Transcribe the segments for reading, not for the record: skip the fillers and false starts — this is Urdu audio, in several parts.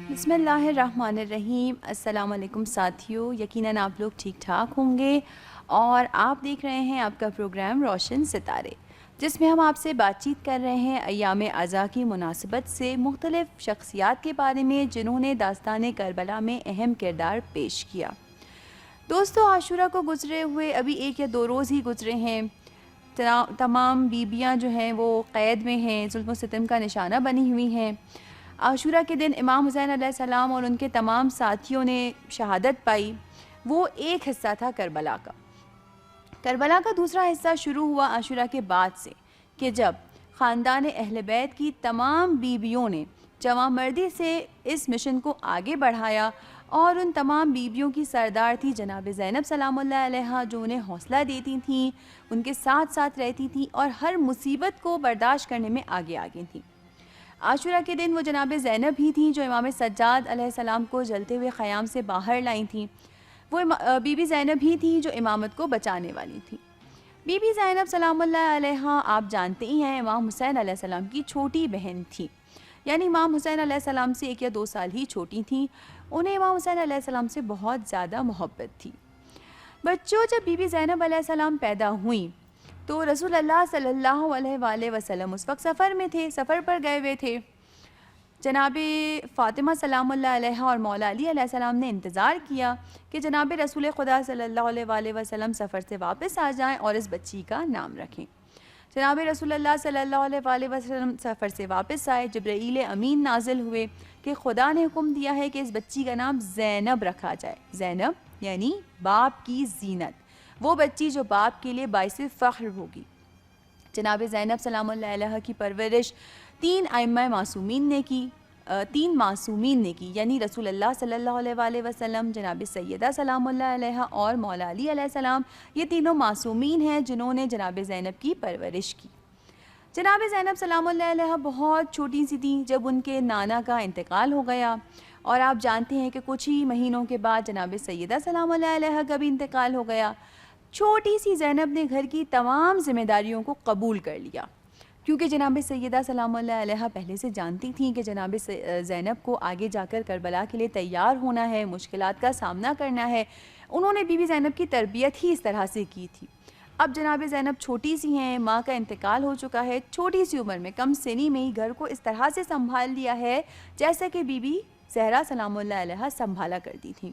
بسم اللہ الرحمن الرحیم۔ السلام علیکم ساتھیو، یقیناً آپ لوگ ٹھیک ٹھاک ہوں گے اور آپ دیکھ رہے ہیں آپ کا پروگرام روشن ستارے، جس میں ہم آپ سے بات چیت کر رہے ہیں ایام عزا کی مناسبت سے مختلف شخصیات کے بارے میں جنہوں نے داستان کربلا میں اہم کردار پیش کیا۔ دوستو، عاشورہ کو گزرے ہوئے ابھی 1 یا 2 روز ہی گزرے ہیں۔ تمام بیبیاں جو ہیں وہ قید میں ہیں، ظلم و ستم کا نشانہ بنی ہوئی ہیں۔ عاشورہ کے دن امام حسین علیہ السلام اور ان کے تمام ساتھیوں نے شہادت پائی۔ وہ ایک حصہ تھا کربلا کا۔ کربلا کا دوسرا حصہ شروع ہوا عاشورہ کے بعد سے، کہ جب خاندان اہل بیت کی تمام بیویوں نے جواں مردی سے اس مشن کو آگے بڑھایا، اور ان تمام بیویوں کی سردار تھی جناب زینب سلام اللہ علیہا، جو انہیں حوصلہ دیتی تھیں، ان کے ساتھ ساتھ رہتی تھیں اور ہر مصیبت کو برداشت کرنے میں آگے آگے تھیں۔ عاشورہ کے دن وہ جناب زینب ہی تھیں جو امام سجاد علیہ السلام کو جلتے ہوئے خیام سے باہر لائی تھیں۔ وہ بی بی زینب ہی تھیں جو امامت کو بچانے والی تھیں۔ بی بی زینب سلام اللہ علیہا آپ جانتے ہی ہیں امام حسین علیہ السلام کی چھوٹی بہن تھیں، یعنی امام حسین علیہ السلام سے 1 یا 2 سال ہی چھوٹی تھیں۔ انہیں امام حسین علیہ السلام سے بہت زیادہ محبت تھی۔ بچوں، جب بی بی زینب علیہ السلام پیدا ہوئیں تو رسول اللہ صلی اللہ علیہ وآلہ وسلم اس وقت سفر میں تھے، سفر پر گئے ہوئے تھے۔ جناب فاطمہ سلام اللہ علیہا اور مولا علی علیہ السلام نے انتظار کیا کہ جناب رسول خدا صلی اللہ علیہ وآلہ وسلم سفر سے واپس آ جائیں اور اس بچی کا نام رکھیں۔ جناب رسول اللہ صلی اللہ علیہ وآلہ وسلم سفر سے واپس آئے، جبرائیل امین نازل ہوئے کہ خدا نے حکم دیا ہے کہ اس بچی کا نام زینب رکھا جائے۔ زینب یعنی باپ کی زینت، وہ بچی جو باپ کے لیے باعث فخر ہوگی۔ جناب زینب سلام اللہ علیہ کی پرورش 3 ائمہ معصومین نے کی، 3 معصومین نے کی، یعنی رسول اللہ صلی اللہ علیہ وآلہ وسلم، جناب سیدہ سلام اللہ علیہ اور مولا علی علیہ السلام۔ یہ تینوں معصومین ہیں جنہوں نے جناب زینب کی پرورش کی۔ جناب زینب سلام اللہ علیہ بہت چھوٹی سی تھیں جب ان کے نانا کا انتقال ہو گیا، اور آپ جانتے ہیں کہ کچھ ہی مہینوں کے بعد جناب سیدہ سلام اللہ علیہ کا بھی انتقال ہو گیا۔ چھوٹی سی زینب نے گھر کی تمام ذمہ داریوں کو قبول کر لیا، کیونکہ جناب سیدہ سلام اللہ علیہ پہلے سے جانتی تھیں کہ جناب زینب کو آگے جا کر کربلا کے لیے تیار ہونا ہے، مشکلات کا سامنا کرنا ہے۔ انہوں نے بی بی زینب کی تربیت ہی اس طرح سے کی تھی۔ اب جناب زینب چھوٹی سی ہیں، ماں کا انتقال ہو چکا ہے، چھوٹی سی عمر میں، کم سنی میں ہی گھر کو اس طرح سے سنبھال لیا ہے جیسا کہ بی بی زہرا سلام اللہ علیہ سنبھالا کرتی تھیں۔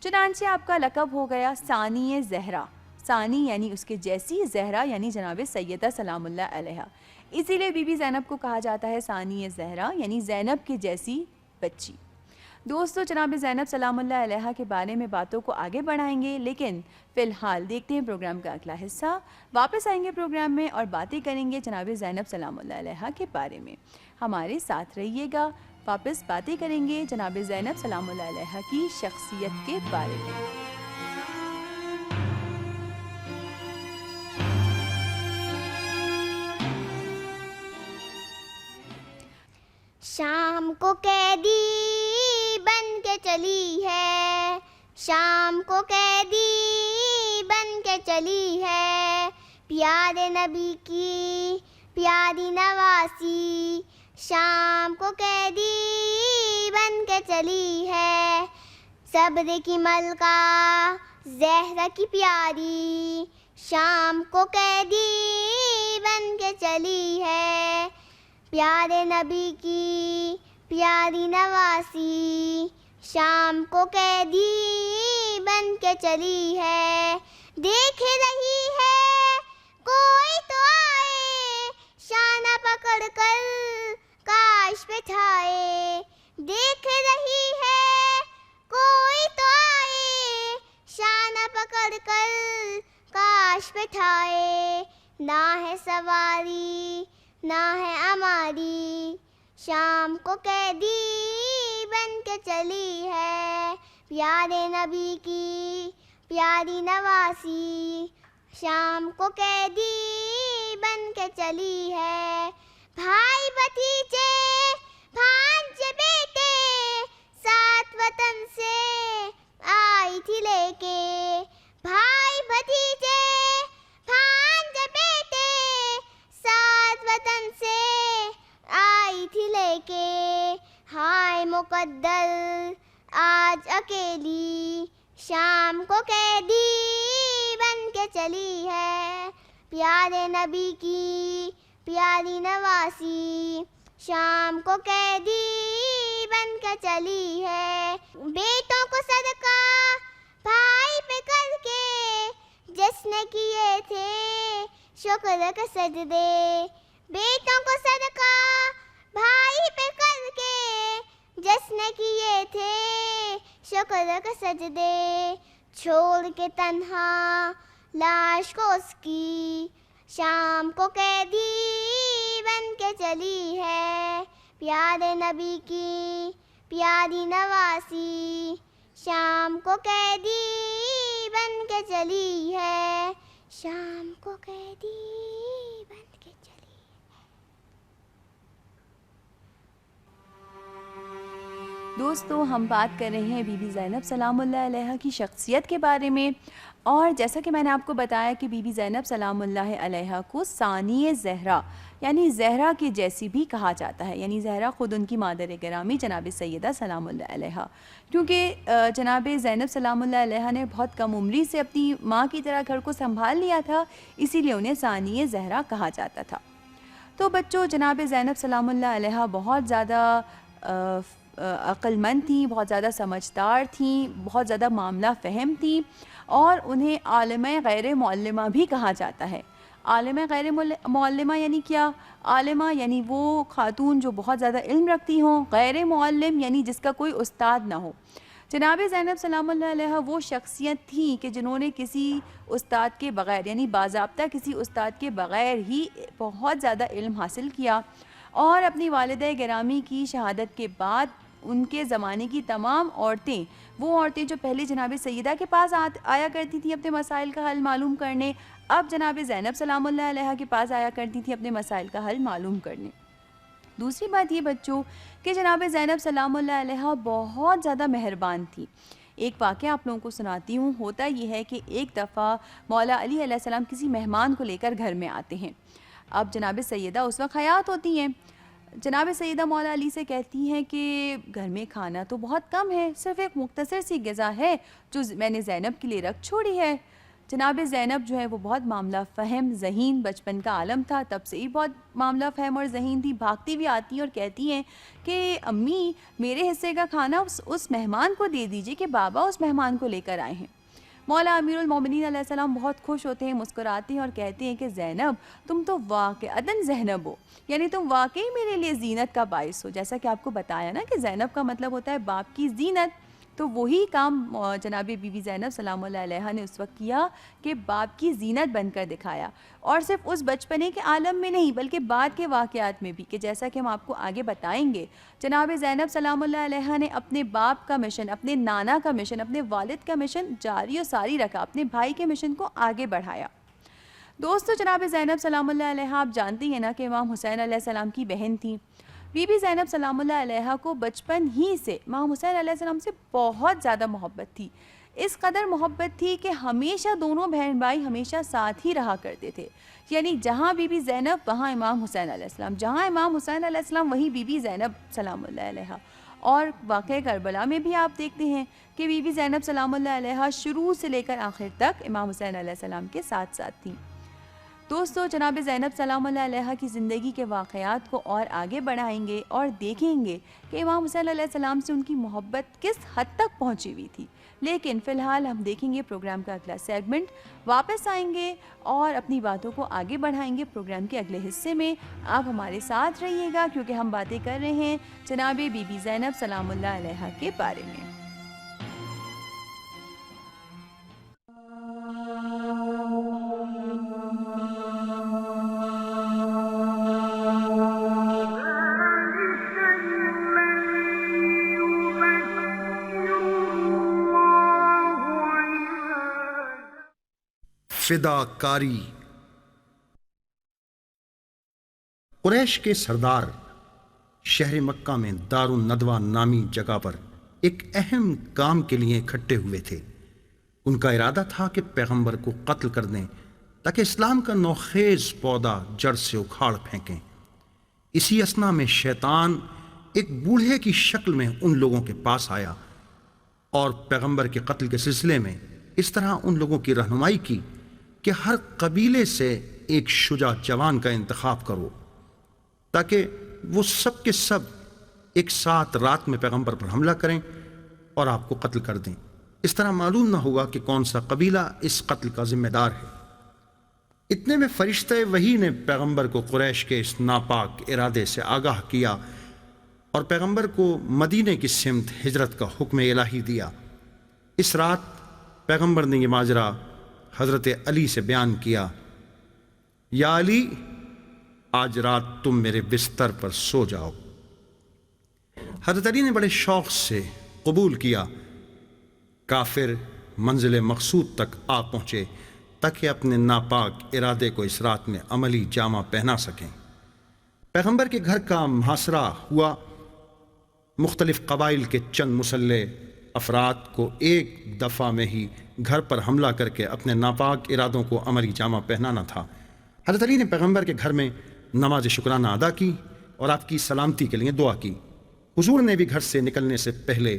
چنانچہ آپ کا لقب ہو گیا ثانی زہرا، ثانی یعنی اس کے جیسی، زہرا یعنی جناب سیدہ سلام اللہ علیہ۔ اسی لیے بی بی زینب کو کہا جاتا ہے ثانی زہرا، یعنی زینب کے جیسی بچی۔ دوستو، جناب زینب سلام اللہ علیہ کے بارے میں باتوں کو آگے بڑھائیں گے، لیکن فی الحال دیکھتے ہیں پروگرام کا اگلا حصہ۔ واپس آئیں گے پروگرام میں اور باتیں کریں گے جناب زینب سلام اللہ علیہ کے بارے میں۔ ہمارے ساتھ رہیے گا، واپس باتیں کریں گے جناب زینب سلام اللہ علیہ کی شخصیت کے بارے میں۔ شام کو قیدی بن کے چلی ہے، شام کو قیدی بن کے چلی ہے، پیارے نبی کی پیاری نواسی، شام کو قیدی بن کے چلی ہے، صبر کی ملکہ زہرا کی پیاری، شام کو قیدی بن کے چلی ہے، پیارے نبی کی پیاری نواسی، شام کو قیدی بن کے چلی ہے، دیکھ رہی ہے کوئی تو آئے، شانہ پکڑ کر کاش بٹھائے، دیکھ رہی ہے کوئی تو آئے، شانہ پکڑ کر کاش بٹھائے، نہ ہے سواری نہ ہے ہماری، شام کو قیدی بن کے چلی ہے، پیارے نبی کی پیاری نواسی، شام کو قیدی بن کے چلی ہے، بھائی بھتیجے بھانجے بیٹے ساتھ وطن سے آئی تھی لے کے، بھائی بھتیجے بھانجے بیٹے ساتھ وطن سے آئی تھی لے کے، ہائے مقدر آج اکیلی شام کو قیدی بن کے چلی ہے، پیارے نبی کی پیاری نواسی شام کو قیدی بن کے چلی ہے، بیٹوں کو صدقہ بھائی پہ کر کے جس نے کیے تھے شکر کے سجدے، بیٹوں کو صدقہ بھائی پہ کر کے جس نے کیے تھے شکر کے سجدے، چھوڑ کے تنہا لاش کو اس کی شام کو قیدی بن کے چلی ہے، پیارے نبی کی پیاری نواسی شام کو قیدی بن کے چلی ہے، شام کو قیدی بن کے چلی ہے۔ دوستو، ہم بات کر رہے ہیں بی بی زینب سلام اللہ علیہا کی شخصیت کے بارے میں، اور جیسا کہ میں نے آپ کو بتایا کہ بی بی زینب سلام اللہ علیہا کو ثانی زہرا یعنی زہرا کے جیسی بھی کہا جاتا ہے، یعنی زہرا خود ان کی مادر گرامی جناب سیدہ سلام اللہ علیہا، کیونکہ جناب زینب سلام اللہ علیہا نے بہت کم عمری سے اپنی ماں کی طرح گھر کو سنبھال لیا تھا، اسی لیے انہیں ثانی زہرا کہا جاتا تھا۔ تو بچوں، جناب زینب سلام اللہ علیہا بہت زیادہ عقل مند تھیں، بہت زیادہ سمجھدار تھیں، بہت زیادہ معاملہ فہم تھیں، اور انہیں عالمہ غیر معلمہ بھی کہا جاتا ہے۔ عالمہ غیر معلمہ یعنی کیا؟ عالمہ یعنی وہ خاتون جو بہت زیادہ علم رکھتی ہوں، غیر معلم یعنی جس کا کوئی استاد نہ ہو۔ جناب زینب سلام اللہ علیہا وہ شخصیت تھیں کہ جنہوں نے کسی استاد کے بغیر یعنی باضابطہ کسی استاد کے بغیر ہی بہت زیادہ علم حاصل کیا، اور اپنی والدہ گرامی کی شہادت کے بعد ان کے زمانے کی تمام عورتیں، وہ عورتیں جو پہلے جناب سیدہ کے پاس آیا کرتی تھیں اپنے مسائل کا حل معلوم کرنے، اب جناب زینب سلام اللہ علیہا کے پاس آیا کرتی تھیں اپنے مسائل کا حل معلوم کرنے۔ دوسری بات یہ بچوں کہ جناب زینب سلام اللہ علیہا بہت زیادہ مہربان تھی۔ ایک واقعہ آپ لوگوں کو سناتی ہوں۔ ہوتا یہ ہے کہ ایک دفعہ مولا علی علیہ السلام کسی مہمان کو لے کر گھر میں آتے ہیں۔ اب جناب سیدہ اس وقت حیات ہوتی ہیں۔ جناب سیدہ مولا علی سے کہتی ہیں کہ گھر میں کھانا تو بہت کم ہے، صرف ایک مختصر سی غذا ہے جو میں نے زینب کے لیے رکھ چھوڑی ہے۔ جناب زینب جو ہے وہ بہت معاملہ فہم ذہین، بچپن کا عالم تھا، تب سے ہی بہت معاملہ فہم اور ذہین تھی، بھاگتی بھی آتی ہیں اور کہتی ہیں کہ امی میرے حصے کا کھانا اس مہمان کو دے دیجئے کہ بابا اس مہمان کو لے کر آئے ہیں۔ مولا امیر المومنین علیہ السلام بہت خوش ہوتے ہیں، مسکراتے ہیں اور کہتے ہیں کہ زینب تم تو واقعتاً زینب ہو، یعنی تم واقعی میرے لیے زینت کا باعث ہو۔ جیسا کہ آپ کو بتایا نا کہ زینب کا مطلب ہوتا ہے باپ کی زینت، تو وہی کام جناب بی بی زینب سلام اللہ علیہا نے اس وقت کیا کہ باپ کی زینت بن کر دکھایا، اور صرف اس بچپنے کے عالم میں نہیں بلکہ بعد کے واقعات میں بھی، کہ جیسا کہ ہم آپ کو آگے بتائیں گے جناب زینب سلام اللہ علیہا نے اپنے باپ کا مشن، اپنے نانا کا مشن، اپنے والد کا مشن جاری و ساری رکھا، اپنے بھائی کے مشن کو آگے بڑھایا۔ دوستو، جناب زینب سلام اللہ علیہا آپ جانتی ہیں نا کہ امام حسین علیہ السلام کی بہن تھیں۔ بی بی زینب سلام اللہ علیہا کو بچپن ہی سے امام حسین علیہ السلام سے بہت زیادہ محبت تھی، اس قدر محبت تھی کہ ہمیشہ دونوں بہن بھائی ہمیشہ ساتھ ہی رہا کرتے تھے، یعنی جہاں بی بی زینب وہاں امام حسین علیہ السلام، جہاں امام حسین علیہ السلام وہیں بی بی زینب سلام اللہ علیہا۔ اور واقعہ کربلا میں بھی آپ دیکھتے ہیں کہ بی بی زینب سلام اللہ علیہا شروع سے لے کر آخر تک امام حسین علیہ السلام کے ساتھ ساتھ تھیں۔ دوستو، جناب زینب سلام اللہ علیہا کی زندگی کے واقعات کو اور آگے بڑھائیں گے اور دیکھیں گے کہ امام حسین علیہ السلام سے ان کی محبت کس حد تک پہنچی ہوئی تھی، لیکن فی الحال ہم دیکھیں گے پروگرام کا اگلا سیگمنٹ، واپس آئیں گے اور اپنی باتوں کو آگے بڑھائیں گے پروگرام کے اگلے حصے میں۔ آپ ہمارے ساتھ رہیے گا کیونکہ ہم باتیں کر رہے ہیں جناب بی بی زینب سلام اللہ علیہا کے بارے میں۔ فداکاری۔ قریش کے سردار شہر مکہ میں دار الندوہ نامی جگہ پر ایک اہم کام کے لیے اکٹھے ہوئے تھے۔ ان کا ارادہ تھا کہ پیغمبر کو قتل کر دیں تاکہ اسلام کا نوخیز پودا جڑ سے اکھاڑ پھینکیں۔ اسی اثنا میں شیطان ایک بوڑھے کی شکل میں ان لوگوں کے پاس آیا اور پیغمبر کے قتل کے سلسلے میں اس طرح ان لوگوں کی رہنمائی کی کہ ہر قبیلے سے ایک شجاع جوان کا انتخاب کرو تاکہ وہ سب کے سب ایک ساتھ رات میں پیغمبر پر حملہ کریں اور آپ کو قتل کر دیں۔ اس طرح معلوم نہ ہوگا کہ کون سا قبیلہ اس قتل کا ذمہ دار ہے۔ اتنے میں فرشتہ وحی نے پیغمبر کو قریش کے اس ناپاک ارادے سے آگاہ کیا اور پیغمبر کو مدینے کی سمت ہجرت کا حکم الہی دیا۔ اس رات پیغمبر نے یہ ماجرا حضرت علی سے بیان کیا، یا علی، آج رات تم میرے بستر پر سو جاؤ۔ حضرت علی نے بڑے شوق سے قبول کیا۔ کافر منزل مقصود تک آ پہنچے تاکہ اپنے ناپاک ارادے کو اس رات میں عملی جامہ پہنا سکیں۔ پیغمبر کے گھر کا محاصرہ ہوا۔ مختلف قبائل کے چند مسلح افراد کو ایک دفعہ میں ہی گھر پر حملہ کر کے اپنے ناپاک ارادوں کو عملی جامہ پہنانا تھا۔ حضرت علی نے پیغمبر کے گھر میں نماز شکرانہ ادا کی اور آپ کی سلامتی کے لیے دعا کی۔ حضور نے بھی گھر سے نکلنے سے پہلے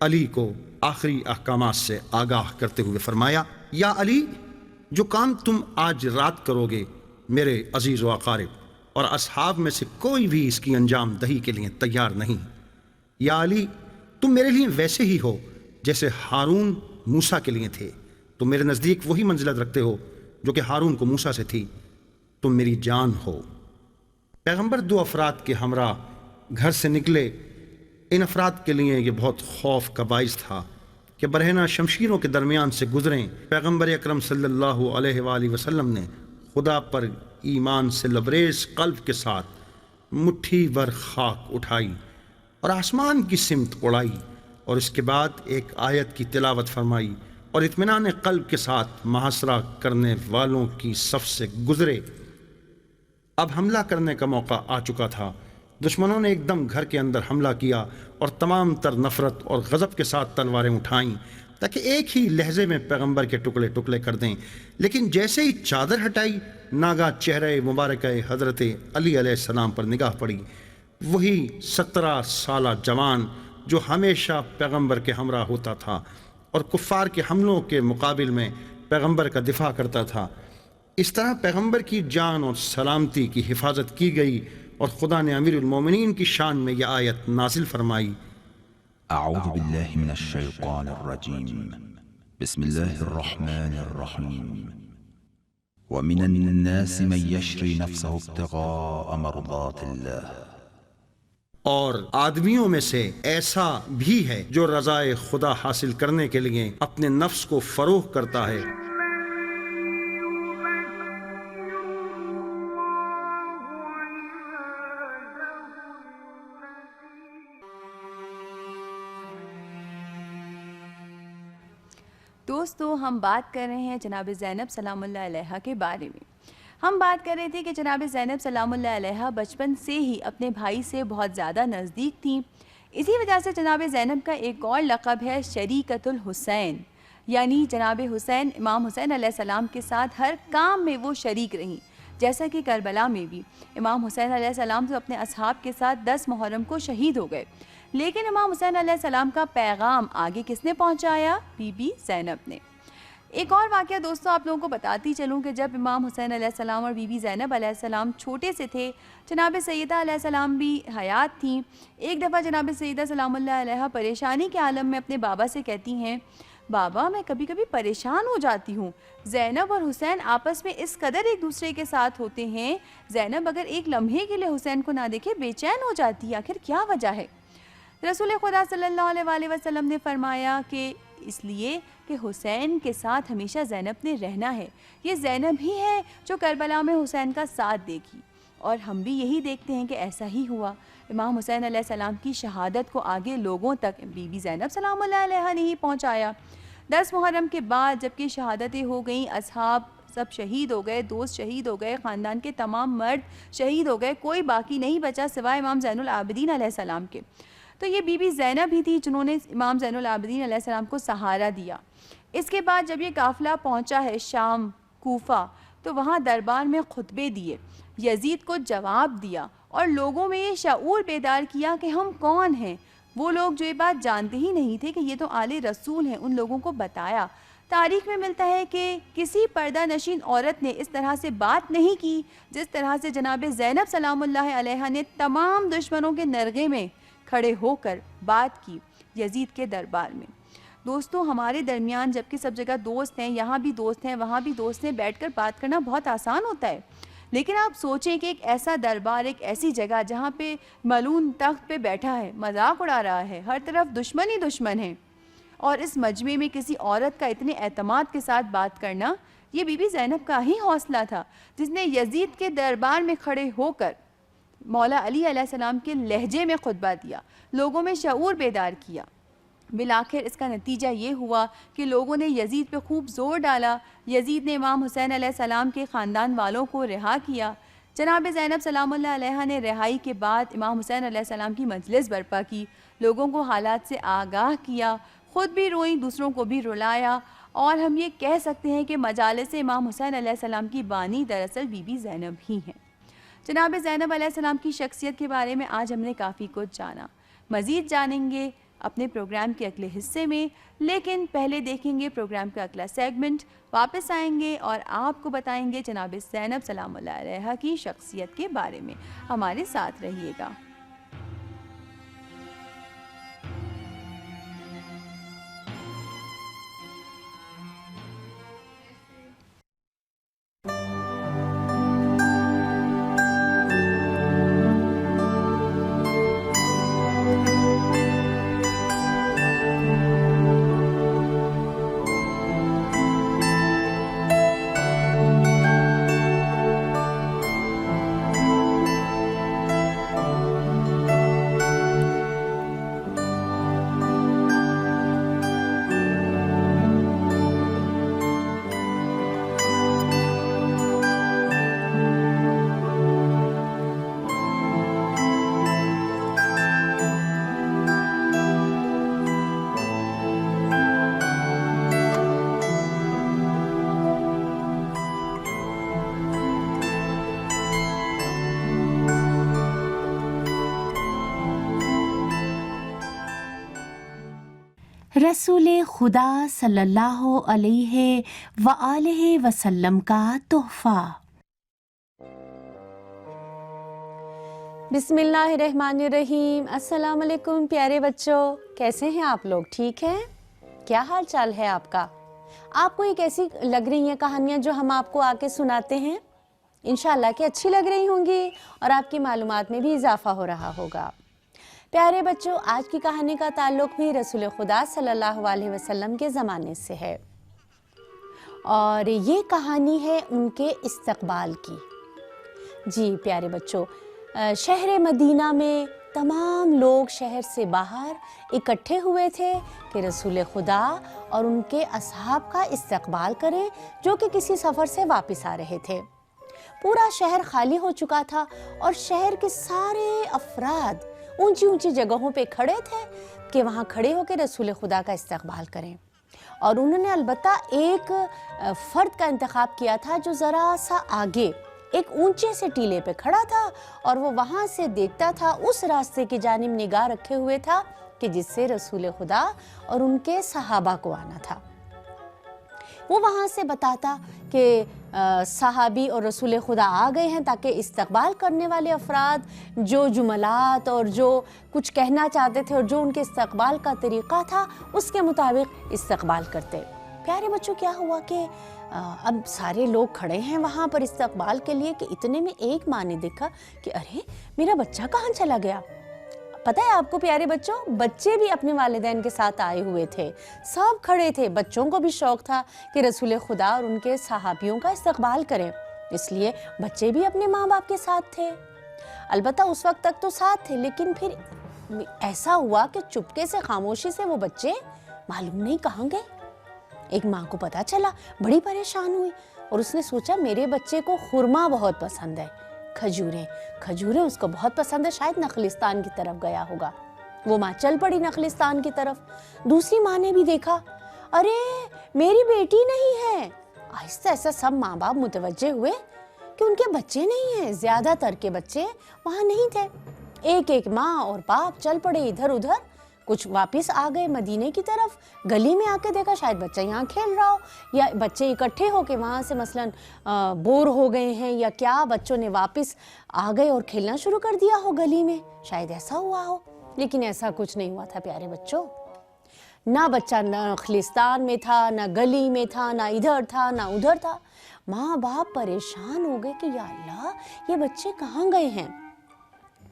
علی کو آخری احکامات سے آگاہ کرتے ہوئے فرمایا، یا علی، جو کام تم آج رات کرو گے میرے عزیز و اقارب اور اصحاب میں سے کوئی بھی اس کی انجام دہی کے لیے تیار نہیں۔ یا علی، تم میرے لیے ویسے ہی ہو جیسے ہارون موسیٰ کے لیے تھے۔ تم میرے نزدیک وہی منزلت رکھتے ہو جو کہ ہارون کو موسیٰ سے تھی۔ تم میری جان ہو۔ پیغمبر دو افراد کے ہمراہ گھر سے نکلے۔ ان افراد کے لیے یہ بہت خوف کا باعث تھا کہ برہنہ شمشیروں کے درمیان سے گزریں۔ پیغمبر اکرم صلی اللہ علیہ وآلہ وسلم نے خدا پر ایمان سے لبریز قلب کے ساتھ مٹھی بھر خاک اٹھائی اور آسمان کی سمت اڑائی، اور اس کے بعد ایک آیت کی تلاوت فرمائی اور اطمینان قلب کے ساتھ محاصرہ کرنے والوں کی صف سے گزرے۔ اب حملہ کرنے کا موقع آ چکا تھا۔ دشمنوں نے ایک دم گھر کے اندر حملہ کیا اور تمام تر نفرت اور غضب کے ساتھ تلواریں اٹھائیں تاکہ ایک ہی لہجے میں پیغمبر کے ٹکڑے ٹکڑے کر دیں۔ لیکن جیسے ہی چادر ہٹائی، ناگا چہرے مبارکہ حضرت علی علیہ السلام پر نگاہ پڑی۔ وہی 17 سالہ جوان جو ہمیشہ پیغمبر کے ہمراہ ہوتا تھا اور کفار کے حملوں کے مقابل میں پیغمبر کا دفاع کرتا تھا۔ اس طرح پیغمبر کی جان اور سلامتی کی حفاظت کی گئی اور خدا نے امیر المومنین کی شان میں یہ آیت نازل فرمائی، اعوذ باللہ من الشیطان الرجیم، بسم اللہ الرحمن الرحیم، ومن الناس من یشری نفسه ابتغاء مرضات اللہ، اور آدمیوں میں سے ایسا بھی ہے جو رضائے خدا حاصل کرنے کے لیے اپنے نفس کو فروخ کرتا ہے۔ دوستو، ہم بات کر رہے ہیں جناب زینب سلام اللہ علیہا کے بارے میں۔ ہم بات کر رہے تھے کہ جناب زینب سلام اللہ علیہا بچپن سے ہی اپنے بھائی سے بہت زیادہ نزدیک تھیں۔ اسی وجہ سے جناب زینب کا ایک اور لقب ہے شریکۃ الحسین، یعنی جناب حسین، امام حسین علیہ السلام کے ساتھ ہر کام میں وہ شریک رہیں۔ جیسا کہ کربلا میں بھی امام حسین علیہ السلام تو اپنے اصحاب کے ساتھ 10 محرم کو شہید ہو گئے، لیکن امام حسین علیہ السلام کا پیغام آگے کس نے پہنچایا؟ بی بی زینب نے۔ ایک اور واقعہ دوستوں آپ لوگوں کو بتاتی چلوں کہ جب امام حسین علیہ السلام اور بی بی زینب علیہ السلام چھوٹے سے تھے، جناب سیدہ علیہ السلام بھی حیات تھیں۔ ایک دفعہ جناب سیدہ سلام اللہ علیہ پریشانی کے عالم میں اپنے بابا سے کہتی ہیں، بابا میں کبھی کبھی پریشان ہو جاتی ہوں، زینب اور حسین آپس میں اس قدر ایک دوسرے کے ساتھ ہوتے ہیں، زینب اگر ایک لمحے کے لیے حسین کو نہ دیکھے بے چین ہو جاتی ہے، آخر کیا وجہ ہے؟ رسول خدا صلی اللہ علیہ وآلہ وسلم نے فرمایا کہ اس لیے کہ حسین کے ساتھ ہمیشہ زینب نے رہنا ہے، یہ زینب ہی ہے جو کربلا میں حسین کا ساتھ دے گی، اور ہم بھی یہی دیکھتے ہیں کہ ایسا ہی ہوا۔ امام حسین علیہ السلام کی شہادت کو آگے لوگوں تک بی بی زینب سلام اللہ علیہ نے ہی پہنچایا۔ 10 محرم کے بعد جب کہ شہادتیں ہو گئیں، اصحاب سب شہید ہو گئے، دوست شہید ہو گئے، خاندان کے تمام مرد شہید ہو گئے، کوئی باقی نہیں بچا سوائے امام زین العابدین علیہ السلام کے۔ تو یہ بی بی زینب ہی تھی جنہوں نے امام زین العابدین علیہ السلام کو سہارا دیا۔ اس کے بعد جب یہ قافلہ پہنچا ہے شام، کوفہ، تو وہاں دربار میں خطبے دیے، یزید کو جواب دیا اور لوگوں میں یہ شعور بیدار کیا کہ ہم کون ہیں۔ وہ لوگ جو یہ بات جانتے ہی نہیں تھے کہ یہ تو آل رسول ہیں، ان لوگوں کو بتایا۔ تاریخ میں ملتا ہے کہ کسی پردہ نشین عورت نے اس طرح سے بات نہیں کی جس طرح سے جناب زینب سلام اللہ علیہا نے تمام دشمنوں کے نرغے میں کھڑے ہو کر بات کی یزید کے دربار میں۔ دوستوں، ہمارے درمیان جبکہ سب جگہ دوست ہیں، یہاں بھی دوست ہیں، وہاں بھی دوست ہیں، بیٹھ کر بات کرنا بہت آسان ہوتا ہے، لیکن آپ سوچیں کہ ایک ایسا دربار، ایک ایسی جگہ جہاں پہ ملعون تخت پہ بیٹھا ہے، مذاق اڑا رہا ہے، ہر طرف دشمن ہی دشمن ہیں، اور اس مجمع میں کسی عورت کا اتنے اعتماد کے ساتھ بات کرنا، یہ بی بی زینب کا ہی حوصلہ تھا جس نے یزید کے دربار میں کھڑے ہو کر مولا علی علیہ السلام کے لہجے میں خطبہ دیا، لوگوں میں شعور بیدار کیا۔ بالآخر اس کا نتیجہ یہ ہوا کہ لوگوں نے یزید پہ خوب زور ڈالا، یزید نے امام حسین علیہ السلام کے خاندان والوں کو رہا کیا۔ جناب زینب سلام اللہ علیہا نے رہائی کے بعد امام حسین علیہ السلام کی مجلس برپا کی، لوگوں کو حالات سے آگاہ کیا، خود بھی روئیں، دوسروں کو بھی رلایا، اور ہم یہ کہہ سکتے ہیں کہ مجالس امام حسین علیہ السلام کی بانی دراصل بی بی زینب ہی ہیں۔ جناب زینب علیہ السلام کی شخصیت کے بارے میں آج ہم نے کافی کچھ جانا، مزید جانیں گے اپنے پروگرام کے اگلے حصے میں، لیکن پہلے دیکھیں گے پروگرام کا اگلا سیگمنٹ، واپس آئیں گے اور آپ کو بتائیں گے جناب زینب سلام اللہ علیہا کی شخصیت کے بارے میں۔ ہمارے ساتھ رہیے گا۔ رسول خدا صلی اللہ علیہ وآلہ وسلم کا تحفہ۔ بسم اللہ الرحمن الرحیم۔ السلام علیکم پیارے بچوں، کیسے ہیں آپ لوگ؟ ٹھیک ہیں؟ کیا حال چال ہے آپ کا؟ آپ کو یہ کیسی لگ رہی ہیں کہانیاں جو ہم آپ کو آ کے سناتے ہیں؟ انشاءاللہ کہ اچھی لگ رہی ہوں گی اور آپ کی معلومات میں بھی اضافہ ہو رہا ہوگا۔ پیارے بچوں، آج کی کہانی کا تعلق بھی رسول خدا صلی اللہ علیہ وسلم کے زمانے سے ہے، اور یہ کہانی ہے ان کے استقبال کی۔ جی پیارے بچوں، شہر مدینہ میں تمام لوگ شہر سے باہر اکٹھے ہوئے تھے کہ رسول خدا اور ان کے اصحاب کا استقبال کریں جو کہ کسی سفر سے واپس آ رہے تھے۔ پورا شہر خالی ہو چکا تھا اور شہر کے سارے افراد اونچی اونچی جگہوں پہ کھڑے تھے کہ وہاں کھڑے ہو کے رسول خدا کا استقبال کریں، اور انہوں نے البتہ ایک فرد کا انتخاب کیا تھا جو ذرا سا آگے ایک اونچے سے ٹیلے پہ کھڑا تھا، اور وہ وہاں سے دیکھتا تھا، اس راستے کی جانب نگاہ رکھے ہوئے تھا کہ جس سے رسول خدا اور ان کے صحابہ کو آنا تھا۔ وہ وہاں سے بتاتا کہ صحابی اور رسول خدا آ گئے ہیں، تاکہ استقبال کرنے والے افراد جو جملات اور جو کچھ کہنا چاہتے تھے اور جو ان کے استقبال کا طریقہ تھا اس کے مطابق استقبال کرتے۔ پیارے بچوں، کیا ہوا کہ اب سارے لوگ کھڑے ہیں وہاں پر استقبال کے لیے کہ اتنے میں ایک ماں نے دیکھا کہ ارے میرا بچہ کہاں چلا گیا۔ پتہ ہے آپ کو پیارے بچوں، بچے بھی اپنے والدین کے ساتھ آئے ہوئے تھے، سب کھڑے تھے، بچوں کو بھی شوق تھا کہ رسول خدا اور ان کے صحابیوں کا استقبال کریں، اس لیے بچے بھی اپنے ماں باپ کے ساتھ تھے۔ البتہ اس وقت تک تو ساتھ تھے، لیکن پھر ایسا ہوا کہ چپکے سے خاموشی سے وہ بچے معلوم نہیں کہاں گئے۔ ایک ماں کو پتہ چلا، بڑی پریشان ہوئی، اور اس نے سوچا میرے بچے کو خرما بہت پسند ہے، کھجوریں اس کو بہت پسند ہے، شاید نخلستان کی طرف گیا ہوگا۔ وہ ماں چل پڑی نخلستان کی طرف۔ دوسری ماں نے بھی دیکھا، ارے میری بیٹی نہیں ہے۔ آہستہ آہستہ سب ماں باپ متوجہ ہوئے کہ ان کے بچے نہیں ہیں، زیادہ تر کے بچے وہاں نہیں تھے۔ ایک ایک ماں اور باپ چل پڑے ادھر ادھر، کچھ واپس آ گئے مدینے کی طرف، گلی میں آ کے دیکھا شاید بچہ یہاں کھیل رہا ہو، یا بچے اکٹھے ہو کے وہاں سے مثلاً بور ہو گئے ہیں، یا کیا بچوں نے واپس آ گئے اور کھیلنا شروع کر دیا ہو گلی میں، شاید ایسا ہوا ہو۔ لیکن ایسا کچھ نہیں ہوا تھا پیارے بچوں، نہ بچہ نہ خلستان میں تھا، نہ گلی میں تھا، نہ ادھر تھا نہ ادھر تھا۔ ماں باپ پریشان ہو گئے کہ یا اللہ یہ بچے کہاں گئے ہیں۔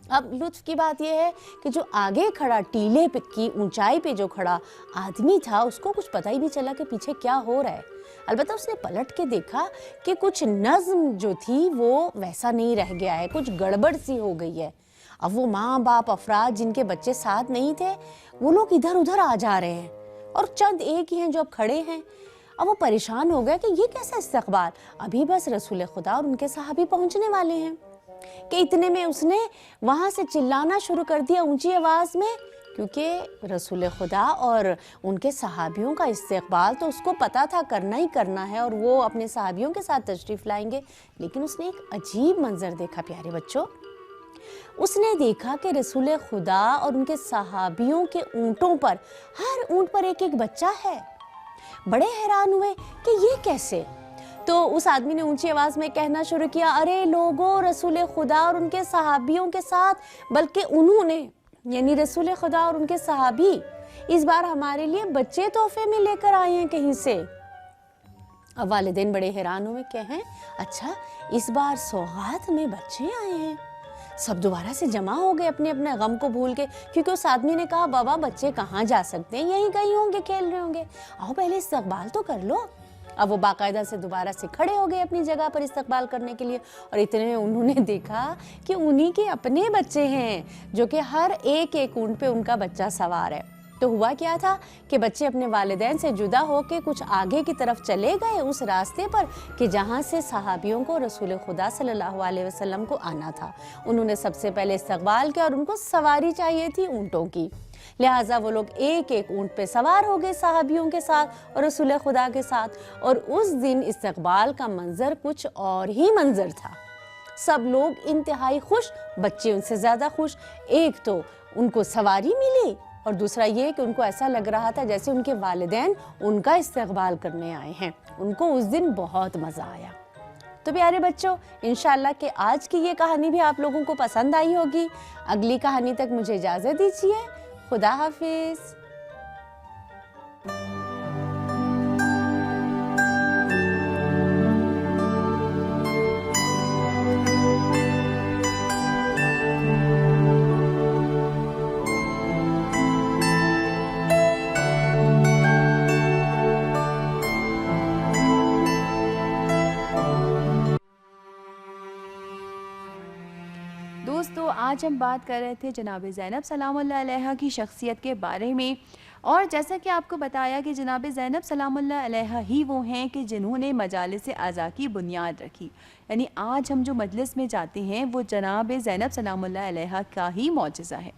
اب لطف کی بات یہ ہے کہ جو آگے کھڑا ٹیلے کی اونچائی پہ جو کھڑا آدمی تھا اس کو کچھ پتہ ہی نہیں چلا کہ پیچھے کیا ہو رہا ہے۔ البتہ اس نے پلٹ کے دیکھا کہ کچھ نظم جو تھی وہ ویسا نہیں رہ گیا ہے، کچھ گڑبڑ سی ہو گئی ہے۔ اب وہ ماں باپ افراد جن کے بچے ساتھ نہیں تھے وہ لوگ ادھر ادھر آ جا رہے ہیں، اور چند ایک ہی ہیں جو اب کھڑے ہیں۔ اب وہ پریشان ہو گیا کہ یہ کیسا استقبال، ابھی بس رسول خدا اور ان کے صحابی پہنچنے والے ہیں کہ اتنے میں اس نے وہاں سے چلانا شروع کر دیا اونچی آواز میں، کیونکہ رسول خدا اور ان کے صحابیوں کا استقبال تو اس کو پتا تھا کرنا ہی کرنا ہے، اور وہ اپنے صحابیوں کے ساتھ تشریف لائیں گے۔ لیکن اس نے ایک عجیب منظر دیکھا پیارے بچوں، اس نے دیکھا کہ رسول خدا اور ان کے صحابیوں کے اونٹوں پر، ہر اونٹ پر ایک ایک بچہ ہے۔ بڑے حیران ہوئے کہ یہ کیسے؟ تو اس آدمی نے اونچی آواز میں کہنا شروع کیا، ارے لوگوں، رسول خدا اور ان کے صحابیوں کے ساتھ، بلکہ انہوں نے یعنی رسول خدا اور ان کے صحابی اس بار ہمارے لیے بچے تحفے میں لے کر آئے ہیں کہیں سے۔ اب والدین بڑے حیران ہوئے کہ ہیں اچھا اس بار سوغات میں بچے آئے ہیں۔ سب دوبارہ سے جمع ہو گئے اپنے اپنے غم کو بھول کے، کیونکہ اس آدمی نے کہا بابا بچے کہاں جا سکتے ہیں، یہیں کہیں ہوں گے، کھیل رہے ہوں گے، آؤ پہلے استقبال تو کر لو۔ اب وہ باقاعدہ سے دوبارہ سے کھڑے ہو گئے اپنی جگہ پر استقبال کرنے کے لیے، اور اتنے میں انہوں نے دیکھا کہ انہی کے اپنے بچے ہیں، جو کہ ہر ایک ایک اونٹ پہ ان کا بچہ سوار ہے۔ تو ہوا کیا تھا کہ بچے اپنے والدین سے جدا ہو کے کچھ آگے کی طرف چلے گئے اس راستے پر کہ جہاں سے صحابیوں کو رسول خدا صلی اللہ علیہ وسلم کو آنا تھا۔ انہوں نے سب سے پہلے استقبال کیا، اور ان کو سواری چاہیے تھی اونٹوں کی، لہٰذا وہ لوگ ایک ایک اونٹ پہ سوار ہو گئے صحابیوں کے ساتھ اور رسول خدا کے ساتھ۔ اور اس دن استقبال کا منظر کچھ اور ہی منظر تھا، سب لوگ انتہائی خوش، بچے ان سے زیادہ خوش۔ ایک تو ان کو سواری ملی، اور دوسرا یہ کہ ان کو ایسا لگ رہا تھا جیسے ان کے والدین ان کا استقبال کرنے آئے ہیں۔ ان کو اس دن بہت مزہ آیا۔ تو پیارے بچوں، انشاءاللہ کہ آج کی یہ کہانی بھی آپ لوگوں کو پسند آئی ہوگی۔ اگلی کہانی تک مجھے اجازت دیجیے، خدا حافظ۔ دوستو، آج ہم بات کر رہے تھے جناب زینب سلام اللہ علیہا کی شخصیت کے بارے میں، اور جیسا کہ آپ کو بتایا کہ جناب زینب سلام اللہ علیہا ہی وہ ہیں کہ جنہوں نے مجالس اعضاء کی بنیاد رکھی، یعنی آج ہم جو مجلس میں جاتے ہیں وہ جناب زینب سلام اللہ علیہا کا ہی معجزہ ہے۔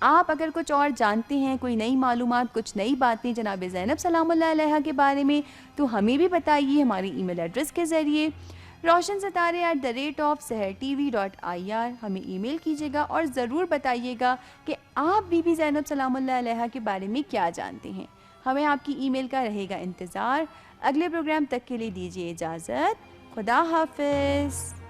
آپ اگر کچھ اور جانتے ہیں، کوئی نئی معلومات، کچھ نئی باتیں جناب زینب سلام اللہ علیہا کے بارے میں، تو ہمیں بھی بتائیے ہماری ای میل ایڈریس کے ذریعے roshansetare@sehertv.ir ہمیں ای میل کیجیے گا، اور ضرور بتائیے گا کہ آپ بی بی زینب سلام اللہ علیہا کے بارے میں کیا جانتے ہیں۔ ہمیں آپ کی ای میل کا رہے گا انتظار۔ اگلے پروگرام تک کے لیے دیجیے اجازت، خدا حافظ۔